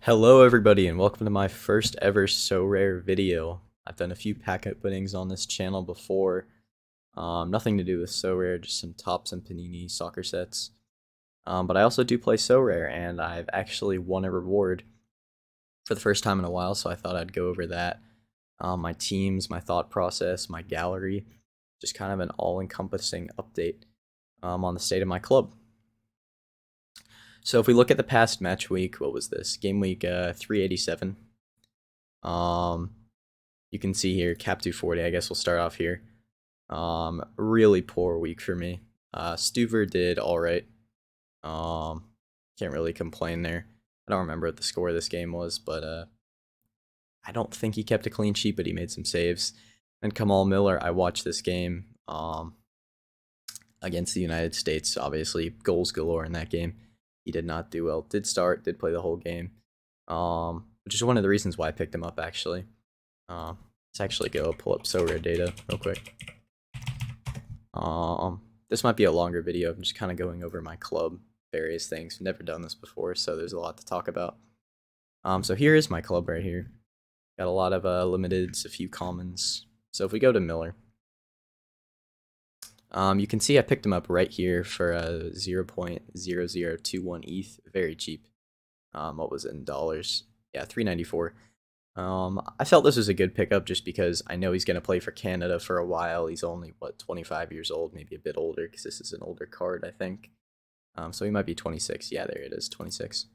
Hello everybody and welcome to my first ever Sorare video. I've done a few pack openings on this channel before. Nothing to do with Sorare, just some Topps and Panini soccer sets. But I also do play Sorare and I've actually won a reward for the first time in a while, so I thought I'd go over that. My teams, my thought process, my gallery, just kind of an all-encompassing update on the state of my club. So if we look at the past match week, what was this? Game week 387. You can see here, cap 240, I guess we'll start off here. Really poor week for me. Stuver did alright. Can't really complain there. I don't remember what the score of this game was, but I don't think he kept a clean sheet, but he made some saves. And Kamal Miller, I watched this game against the United States, obviously. Goals galore in that game. He did not do well. Did start, did play the whole game, which is one of the reasons why I picked him up, actually. Let's actually go pull up Sorare data real quick. This might be a longer video. I'm just kind of going over my club, various things. I've never done this before, so there's a lot to talk about. So here is my club right here. Got a lot of limiteds, a few commons. So if we go to Miller, you can see I picked him up right here for 0.0021 ETH, very cheap. What was it in dollars? Yeah, $3.94. I felt this was a good pickup just because I know he's going to play for Canada for a while. He's only, 25 years old, maybe a bit older because this is an older card, I think. So he might be 26. Yeah, there it is, 26.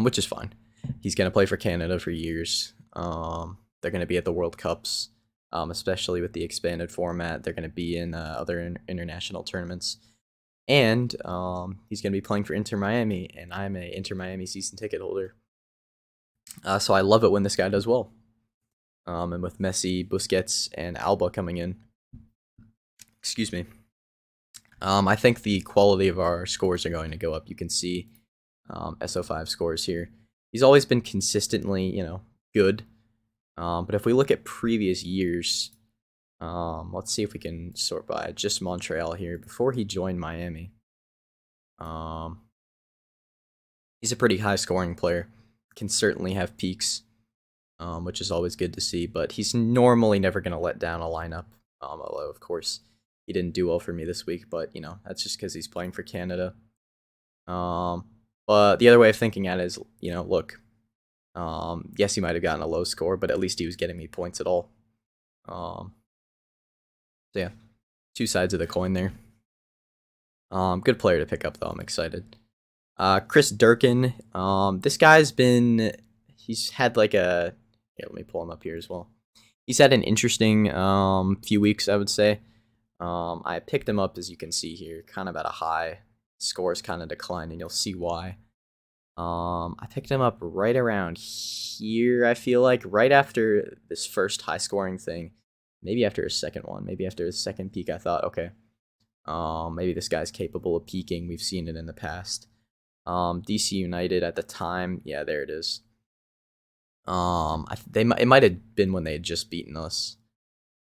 Which is fine. He's going to play for Canada for years. They're going to be at the World Cups. Especially with the expanded format. They're going to be in other international tournaments. And he's going to be playing for Inter Miami, and I'm a Inter Miami season ticket holder. So I love it when this guy does well. And with Messi, Busquets, and Alba coming in. Excuse me. I think the quality of our scores are going to go up. You can see SO5 scores here. He's always been consistently, good. But if we look at previous years, let's see if we can sort by just Montreal here. Before he joined Miami, he's a pretty high scoring player. Can certainly have peaks, which is always good to see. But he's normally never going to let down a lineup. Although, of course, he didn't do well for me this week. But, that's just because he's playing for Canada. But the other way of thinking at it is, look, yes, he might have gotten a low score, but at least he was getting me points at all. So yeah, two sides of the coin there. Good player to pick up, though. I'm excited. Chris Durkin. This guy's he's had like a, let me pull him up here as well. He's had an interesting few weeks, I would say. I picked him up, as you can see here, kind of at a high. Scores kind of declined, and you'll see why. I picked him up right around here, I feel like, right after this first high-scoring thing. Maybe after his second one. Maybe after his second peak, I thought, okay, maybe this guy's capable of peaking. We've seen it in the past. DC United at the time, yeah, there it is. It might have been when they had just beaten us.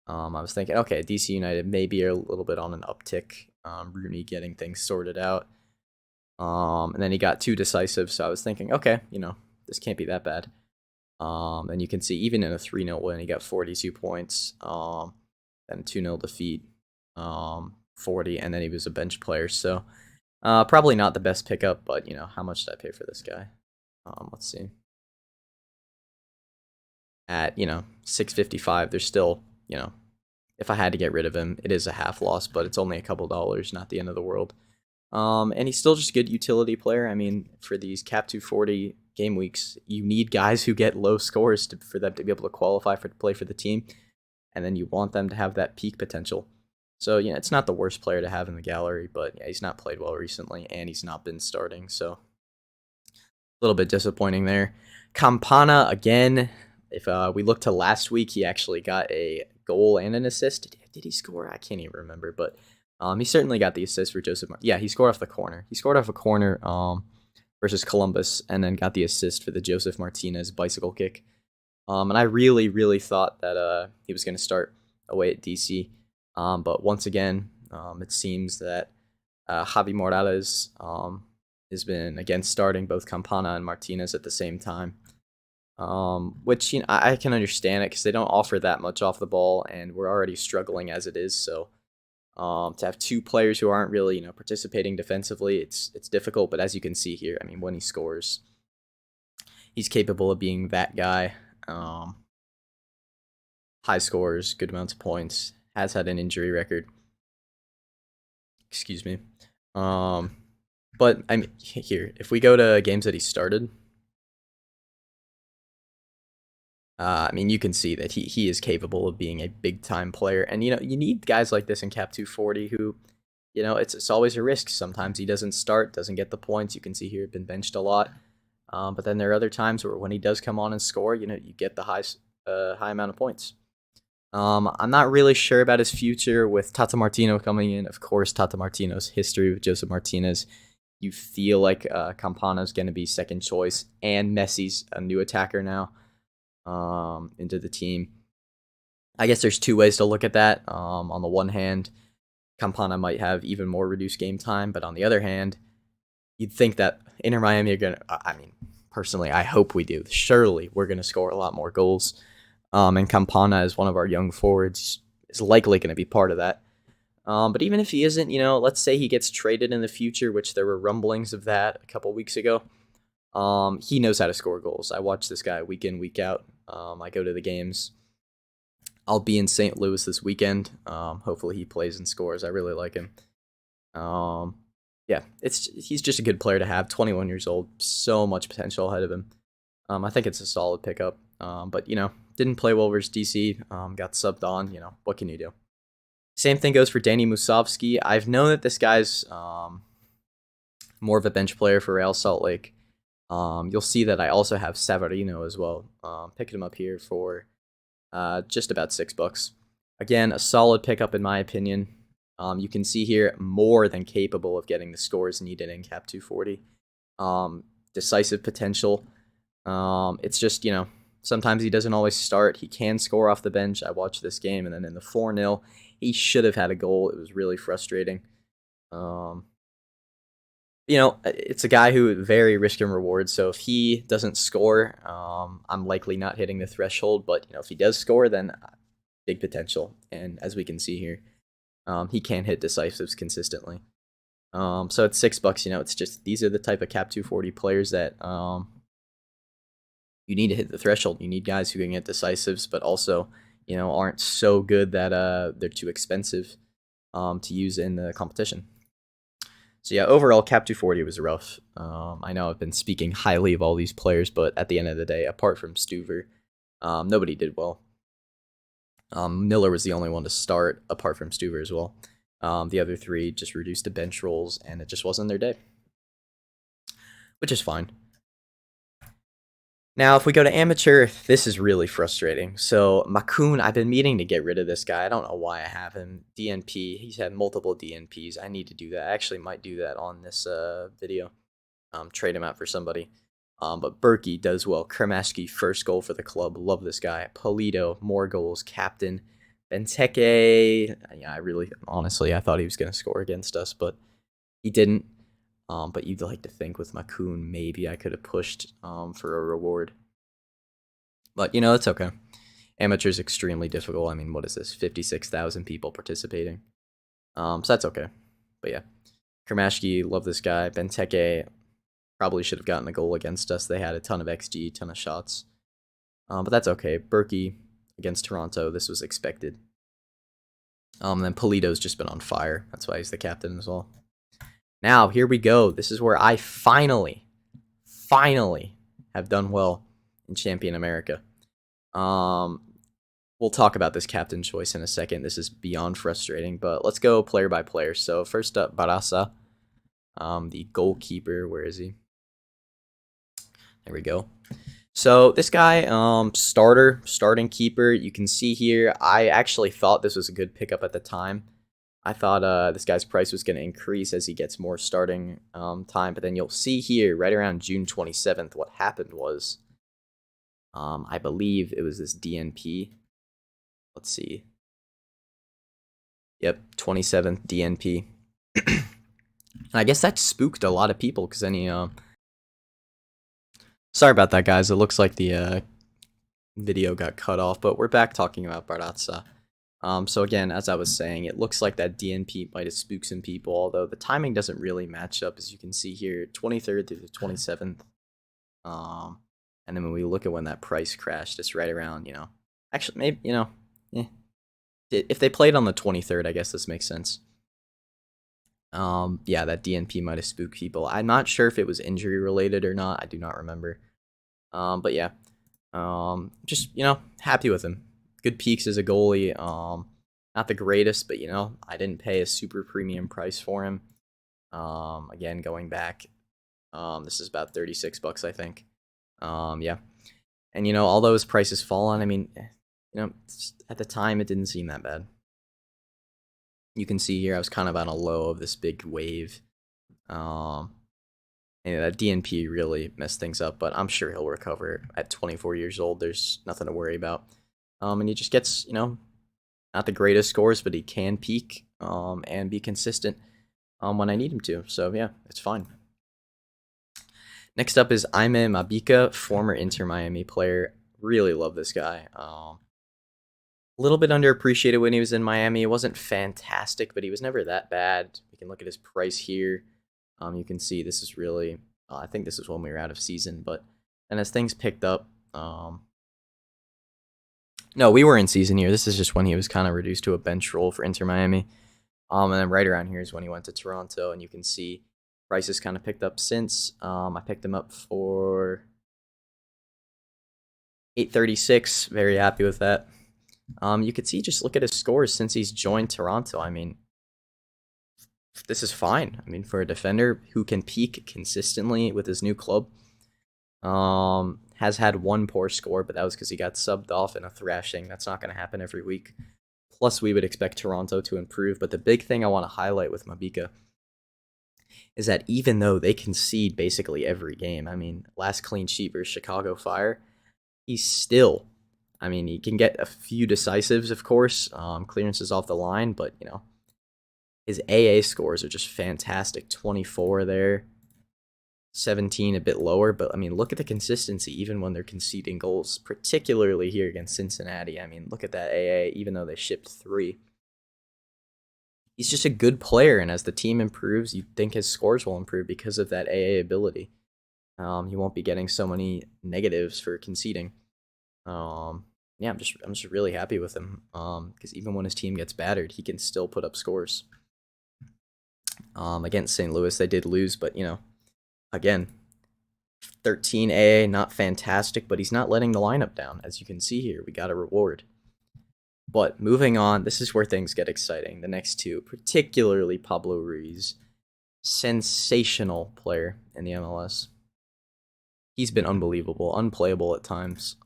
I was thinking, okay, DC United maybe are a little bit on an uptick. Rooney getting things sorted out. And then he got too decisive, so I was thinking, okay, this can't be that bad. And you can see even in a 3-0 win, he got 42 points. Then 2-0 defeat, 40, and then he was a bench player. So probably not the best pickup, but how much did I pay for this guy? Let's see. At 655, there's still if I had to get rid of him, it is a half loss, but it's only a couple dollars, not the end of the world. And he's still just a good utility player. I mean, for these cap 240 game weeks, you need guys who get low scores for them to be able to qualify to play for the team, and then you want them to have that peak potential. So, it's not the worst player to have in the gallery, but yeah, he's not played well recently, and he's not been starting, so a little bit disappointing there. Campana, again, if we look to last week, he actually got a goal and an assist. Did he score? I can't even remember, but he certainly got the assist for Joseph. Yeah, he scored off the corner. He scored off a corner versus Columbus, and then got the assist for the Joseph Martinez bicycle kick. And I really, really thought that he was going to start away at DC. But once again, it seems that Javi Morales has been against starting both Campana and Martinez at the same time. Which I can understand it because they don't offer that much off the ball, and we're already struggling as it is. So to have two players who aren't really participating defensively, it's difficult. But as you can see here, I mean, when he scores, he's capable of being that guy. High scores, good amounts of points. Has had an injury record. Excuse me. But I mean, here, if we go to games that he started, I mean, you can see that he is capable of being a big time player, and you need guys like this in Cap 240 who, it's always a risk. Sometimes he doesn't start, doesn't get the points. You can see here been benched a lot, but then there are other times where when he does come on and score, you get the high amount of points. I'm not really sure about his future with Tata Martino coming in. Of course, Tata Martino's history with Joseph Martinez. You feel like Campana's going to be second choice, and Messi's a new attacker now into the team. I guess there's two ways to look at that. On the one hand, Campana might have even more reduced game time, but on the other hand, you'd think that Inter Miami are going to, I mean, personally, I hope we do. Surely we're going to score a lot more goals. And Campana is one of our young forwards, is likely going to be part of that. But even if he isn't, let's say he gets traded in the future, which there were rumblings of that a couple weeks ago. He knows how to score goals. I watch this guy week in, week out. I go to the games. I'll be in St. Louis this weekend. Hopefully he plays and scores. I really like him. Yeah, he's just a good player to have. 21 years old, so much potential ahead of him. I think it's a solid pickup. But didn't play well versus DC. Got subbed on. What can you do? Same thing goes for Danny Musovski. I've known that this guy's more of a bench player for Real Salt Lake. You'll see that I also have Savarino as well. Picked him up here for just about $6. Again, a solid pickup in my opinion. You can see here more than capable of getting the scores needed in Cap 240. Decisive potential. It's just, sometimes he doesn't always start. He can score off the bench. I watched this game, and then in the 4-0, he should have had a goal. It was really frustrating. It's a guy who very risk and reward. So if he doesn't score, I'm likely not hitting the threshold. But if he does score, then big potential. And as we can see here, he can hit decisives consistently. So at $6, it's just these are the type of Cap 240 players that you need to hit the threshold. You need guys who can get decisives, but also aren't so good that they're too expensive to use in the competition. So yeah, overall, Cap 240 was rough. I know I've been speaking highly of all these players, but at the end of the day, apart from Stuver, nobody did well. Miller was the only one to start, apart from Stuver as well. The other three just reduced to bench roles, and it just wasn't their day, which is fine. Now, if we go to amateur, this is really frustrating. So, Makun, I've been meaning to get rid of this guy. I don't know why I have him. DNP, he's had multiple DNPs. I need to do that. I actually might do that on this video. Trade him out for somebody. But Berkey does well. Kremashki, first goal for the club. Love this guy. Polito, more goals. Captain. Benteke, yeah, honestly, I thought he was going to score against us, but he didn't. But you'd like to think with Makun, maybe I could have pushed for a reward. But, it's okay. Amateur's extremely difficult. I mean, what is this? 56,000 people participating. So that's okay. But yeah. Kremashki, love this guy. Benteke probably should have gotten a goal against us. They had a ton of XG, ton of shots. But that's okay. Berkey against Toronto, this was expected. Then Polito's just been on fire. That's why he's the captain as well. Now, here we go. This is where I finally have done well in Champion America. We'll talk about this captain choice in a second. This is beyond frustrating, but let's go player by player. So first up, Barasa, the goalkeeper. Where is he? There we go. So this guy, starting keeper. You can see here, I actually thought this was a good pickup at the time. I thought this guy's price was going to increase as he gets more starting time. But then you'll see here, right around June 27th, what happened was, I believe it was this DNP. Let's see. Yep, 27th DNP. And I guess that spooked a lot of people because then he, sorry about that, guys. It looks like the video got cut off, but we're back talking about Barazza. So again, as I was saying, it looks like that DNP might have spooked some people, although the timing doesn't really match up, as you can see here, 23rd through the 27th. And then when we look at when that price crashed, it's right around, actually, maybe, eh. If they played on the 23rd, I guess this makes sense. Yeah, that DNP might have spooked people. I'm not sure if it was injury related or not. I do not remember. But yeah, just happy with him. Good peaks as a goalie. Not the greatest, but I didn't pay a super premium price for him. Again, going back, this is about $36, I think. Yeah, and although his price has fallen, I mean, at the time it didn't seem that bad. You can see here I was kind of on a low of this big wave. And that DNP really messed things up, but I'm sure he'll recover at 24 years old. There's nothing to worry about. And he just gets, not the greatest scores, but he can peak and be consistent when I need him to. So yeah, it's fine. Next up is Aime Mabika, former Inter Miami player. Really love this guy. A little bit underappreciated when he was in Miami. It wasn't fantastic, but he was never that bad. You can look at his price here. You can see this is really, I think this is when we were out of season, but and as things picked up, no, we were in season here. This is just when he was kind of reduced to a bench role for Inter Miami. And then right around here is when he went to Toronto, and you can see prices kind of picked up since. I picked him up for $836. Very happy with that. You could see, just look at his scores since he's joined Toronto. I mean, this is fine. I mean, for a defender who can peak consistently with his new club, has had one poor score, but that was because he got subbed off in a thrashing. That's not going to happen every week. Plus, we would expect Toronto to improve. But the big thing I want to highlight with Mabika is that even though they concede basically every game, I mean, last clean sheet versus Chicago Fire, he's still, I mean, he can get a few decisives, of course, clearances off the line, but, his AA scores are just fantastic. 24 there, 17 a bit lower, but I mean, look at the consistency even when they're conceding goals, particularly here against Cincinnati. I mean, look at that AA, even though they shipped 3. He's just a good player, and as the team improves, you think his scores will improve because of that AA ability. He won't be getting so many negatives for conceding. Yeah, I'm just really happy with him. Because even when his team gets battered, he can still put up scores. Against St. Louis, they did lose, but again, 13 AA, not fantastic, but he's not letting the lineup down. As you can see here, we got a reward. But moving on, this is where things get exciting. The next two, particularly Pablo Ruiz, sensational player in the MLS. He's been unbelievable, unplayable at times.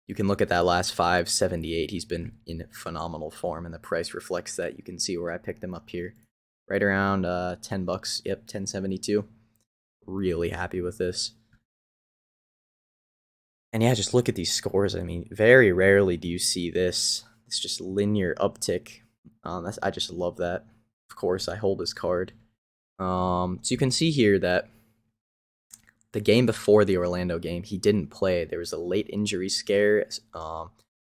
You can look at that last 578. He's been in phenomenal form, and the price reflects that. You can see where I picked him up here, right around $10. Yep, 1072. Really happy with this. And yeah, just look at these scores. I mean, very rarely do you see this. It's just linear uptick. I just love that. Of course, I hold his card. So you can see here that the game before the Orlando game, he didn't play. There was a late injury scare.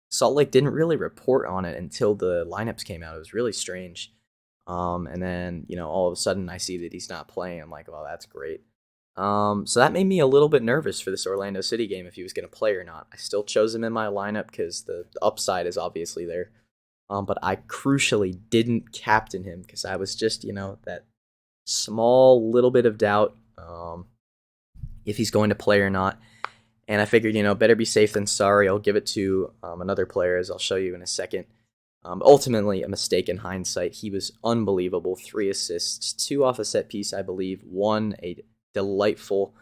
Salt Lake didn't really report on it until the lineups came out. It was really strange. And then, all of a sudden I see that he's not playing. I'm like, well, that's great. So that made me a little bit nervous for this Orlando City game if he was going to play or not. I still chose him in my lineup because the upside is obviously there. But I crucially didn't captain him because I was just, that small little bit of doubt if he's going to play or not. And I figured, better be safe than sorry. I'll give it to another player, as I'll show you in a second. Ultimately, a mistake in hindsight. He was unbelievable. 3 assists, 2 off a set piece, I believe. 1, a delightful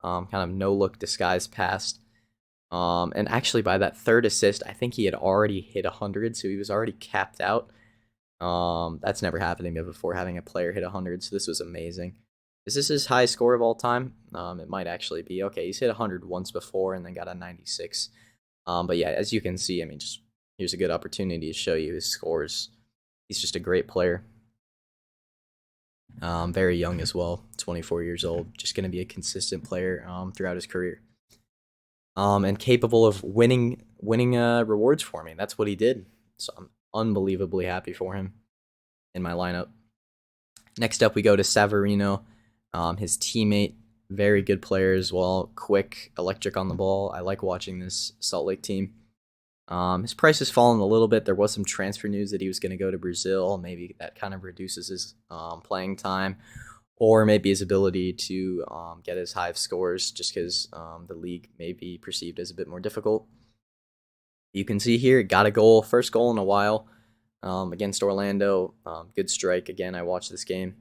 kind of no-look disguise pass. And actually, by that 3rd assist, I think he had already hit 100, so he was already capped out. That's never happened to me before, having a player hit 100, so this was amazing. Is this his high score of all time? It might actually be. Okay, he's hit 100 once before and then got a 96. But yeah, as you can see, I mean, just here's a good opportunity to show you his scores. He's just a great player. Very young as well, 24 years old. Just going to be a consistent player throughout his career. And capable of winning rewards for me. That's what he did. So I'm unbelievably happy for him in my lineup. Next up, we go to Savarino, his teammate. Very good player as well. Quick, electric on the ball. I like watching this Salt Lake team. His price has fallen a little bit. There was some transfer news that he was going to go to Brazil. Maybe that kind of reduces his playing time, or maybe his ability to get as high of scores, just because the league may be perceived as a bit more difficult. You can see here, got a goal, first goal in a while against Orlando. Good strike. Again, I watched this game.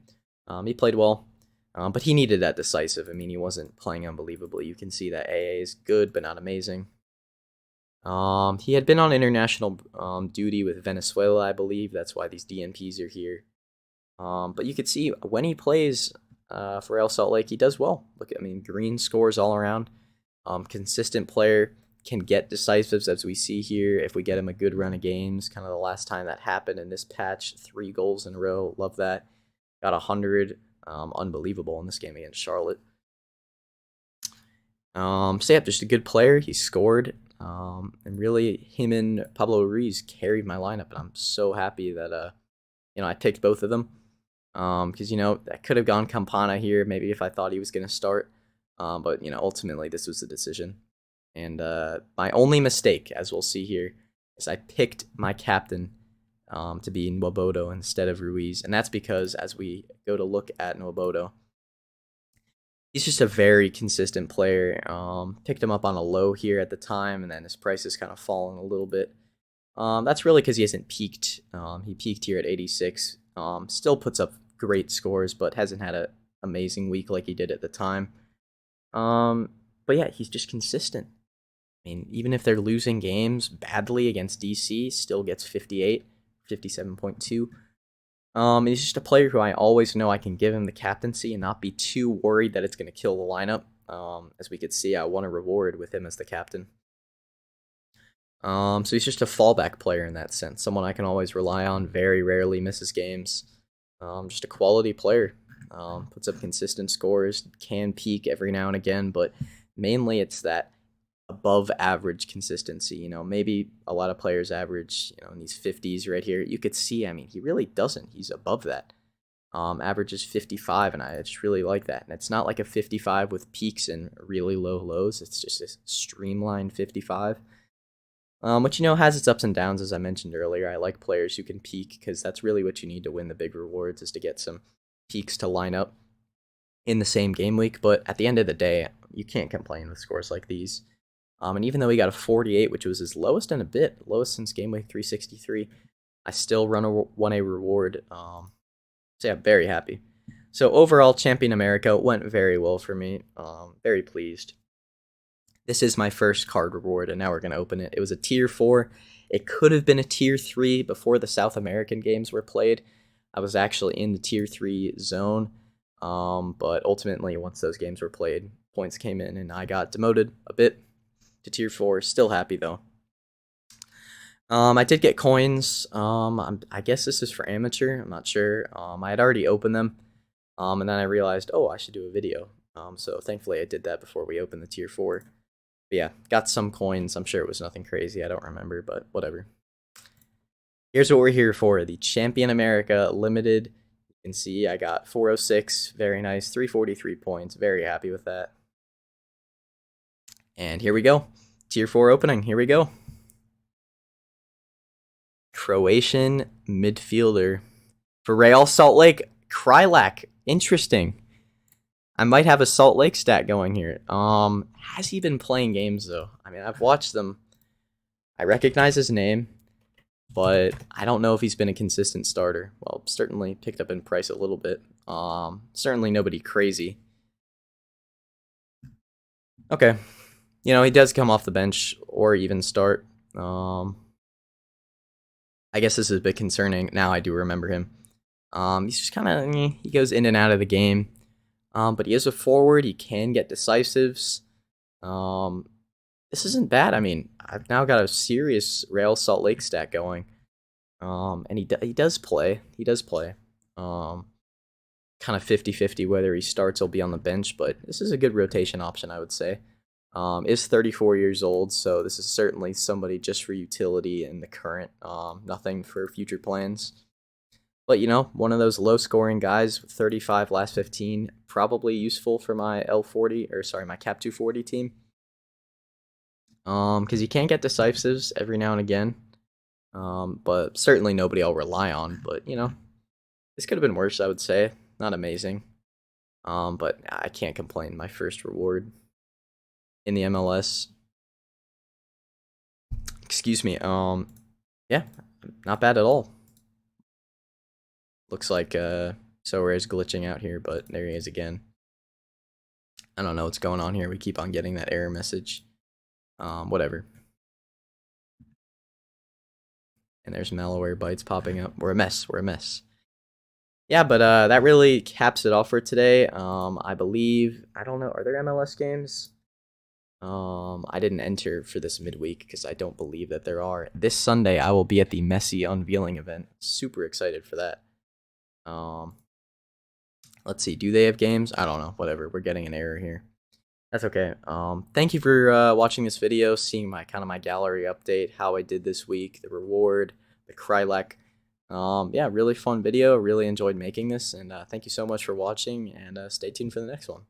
He played well, but he needed that decisive. I mean, he wasn't playing unbelievably. You can see that AA is good, but not amazing. He had been on international duty with Venezuela, I believe. That's why these DNPs are here. But you could see when he plays for El Salt Lake, he does well. Look, I mean, green scores all around. Consistent player, can get decisives, as we see here. If we get him a good run of games, kind of the last time that happened in this patch, 3 goals in a row. Love that. Got 100. Unbelievable in this game against Charlotte. So yeah, just a good player. He scored. And really, him and Pablo Ruiz carried my lineup, and I'm so happy that I picked both of them. Because that could have gone Campana here, maybe if I thought he was going to start. But ultimately this was the decision. And my only mistake, as we'll see here, is I picked my captain to be Nwobodo instead of Ruiz, and that's because as we go to look at Nwobodo, he's just a very consistent player. Picked him up on a low here at the time, and then his price has kind of fallen a little bit. That's really because he hasn't peaked. He peaked here at 86. Still puts up great scores, but hasn't had an amazing week like he did at the time. But yeah, he's just consistent. I mean, even if they're losing games badly against DC, still gets 58, 57.2. He's just a player who I always know I can give him the captaincy and not be too worried that it's going to kill the lineup. As we could see, I won a reward with him as the captain. So he's just a fallback player in that sense. Someone I can always rely on, very rarely misses games. Just a quality player. Puts up consistent scores, can peak every now and again, but mainly it's that above average consistency. Maybe a lot of players average, in these 50s right here. You could see, I mean, he really doesn't. He's above that. Averages 55, and I just really like that. And it's not like a 55 with peaks and really low lows. It's just a streamlined 55. Which, has its ups and downs, as I mentioned earlier. I like players who can peak because that's really what you need to win the big rewards, is to get some peaks to line up in the same game week. But at the end of the day, you can't complain with scores like these. And even though he got a 48, which was his lowest in a bit, lowest since game week 363, I still won a reward. So yeah, very happy. So overall, Champion America went very well for me. Very pleased. This is my first card reward, and now we're going to open it. It was a tier 4. It could have been a tier 3 before the South American games were played. I was actually in the tier 3 zone, but ultimately, once those games were played, points came in, and I got demoted a bit to tier 4. Still happy, though. I did get coins. I guess this is for amateur. I'm not sure. I had already opened them, and then I realized, oh, I should do a video. So thankfully, I did that before we opened the tier 4. But yeah, got some coins. I'm sure it was nothing crazy. I don't remember, but whatever. Here's what we're here for. The Champion America Limited. You can see I got 406. Very nice. 343 points. Very happy with that. And here we go. Tier 4 opening. Here we go. Croatian midfielder. For Real Salt Lake, Krylak. Interesting. I might have a Salt Lake stat going here. Has he been playing games, though? I mean, I've watched them. I recognize his name, but I don't know if he's been a consistent starter. Well, certainly picked up in price a little bit. Certainly nobody crazy. Okay. He does come off the bench or even start. I guess this is a bit concerning. Now I do remember him. He's just kind of, he goes in and out of the game. But he is a forward. He can get decisives. This isn't bad. I mean, I've now got a serious Real Salt Lake stat going. And he does play. He does play. Kind kind of 50-50 whether he starts or be on the bench, but this is a good rotation option, I would say. Is 34 years old, so this is certainly somebody just for utility in the current, nothing for future plans. But, one of those low-scoring guys with 35 last 15, probably useful for my L40, or sorry, my Cap 240 team. Because you can get decisives every now and again, but certainly nobody I'll rely on. But, this could have been worse, I would say. Not amazing. But I can't complain. My first reward in the MLS. Excuse me. Yeah, not bad at all. Looks like Sorare's glitching out here, but there he is again. I don't know what's going on here. We keep on getting that error message. Whatever. And there's malware bytes popping up. We're a mess. We're a mess. Yeah, but that really caps it off for today. I believe, I don't know, are there MLS games? I didn't enter for this midweek because I don't believe that there are. This Sunday, I will be at the Messi unveiling event. Super excited for that. Let's see. Do they have games? I don't know. Whatever. We're getting an error here. That's okay. Thank you for watching this video, seeing my my gallery update, how I did this week, the reward, the Krylek. Yeah, really fun video. Really enjoyed making this, and thank you so much for watching, and stay tuned for the next one.